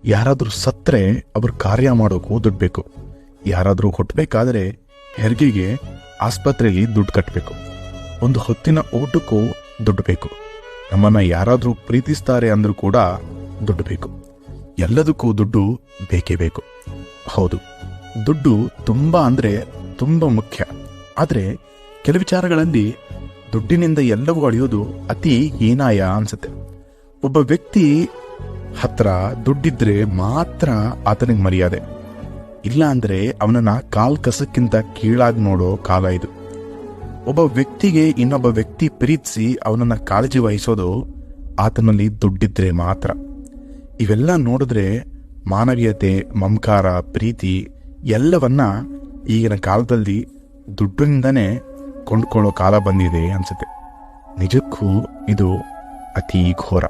ಯಾರಾದರೂ ಸತ್ತರೆ ಅವ್ರ ಕಾರ್ಯ ಮಾಡೋಕ್ಕೂ ದುಡ್ಡು ಬೇಕು. ಯಾರಾದರೂ ಹುಟ್ಟಬೇಕಾದ್ರೆ ಹೆರಿಗೆಗೆ ಆಸ್ಪತ್ರೆಯಲ್ಲಿ ದುಡ್ಡು ಕಟ್ಟಬೇಕು. ಒಂದು ಹೊತ್ತಿನ ಊಟಕ್ಕೂ ದುಡ್ಡು ಬೇಕು. ನಮ್ಮನ್ನು ಯಾರಾದರೂ ಪ್ರೀತಿಸ್ತಾರೆ ಅಂದರೂ ಕೂಡ ದುಡ್ಡು ಬೇಕು. ಎಲ್ಲದಕ್ಕೂ ದುಡ್ಡು ಬೇಕೇ ಬೇಕು. ಹೌದು, ದುಡ್ಡು ತುಂಬ ಅಂದರೆ ತುಂಬ ಮುಖ್ಯ. ಆದರೆ ಕೆಲವು ವಿಚಾರಗಳಲ್ಲಿ ದುಡ್ಡಿನಿಂದ ಎಲ್ಲವೂ ಅಳೆಯೋದು ಅತಿ ಹೀನಾಯ ಅನ್ಸುತ್ತೆ. ಒಬ್ಬ ವ್ಯಕ್ತಿ ಹತ್ರ ದುಡ್ಡಿದ್ರೆ ಮಾತ್ರ ಆತನಿಗೆ ಮರ್ಯಾದೆ, ಇಲ್ಲ ಅಂದರೆ ಅವನನ್ನ ಕಾಲ್ ಕಸಕ್ಕಿಂತ ಕೀಳಾಗಿ ನೋಡೋ ಕಾಲ ಇದು. ಒಬ್ಬ ವ್ಯಕ್ತಿಗೆ ಇನ್ನೊಬ್ಬ ವ್ಯಕ್ತಿ ಪ್ರೀತಿಸಿ ಅವನನ್ನ ಕಾಳಜಿ ವಹಿಸೋದು ಆತನಲ್ಲಿ ದುಡ್ಡಿದ್ರೆ ಮಾತ್ರ. ಇವೆಲ್ಲ ನೋಡಿದ್ರೆ ಮಾನವೀಯತೆ, ಮಮಕಾರ, ಪ್ರೀತಿ ಎಲ್ಲವನ್ನ ಈಗಿನ ಕಾಲದಲ್ಲಿ ದುಡ್ಡಿನಿಂದನೇ ಕೊಂಡ್ಕೊಳ್ಳೋ ಕಾಲ ಬಂದಿದೆ ಅನ್ಸುತ್ತೆ. ನಿಜಕ್ಕೂ ಇದು ಅತಿ ಘೋರ.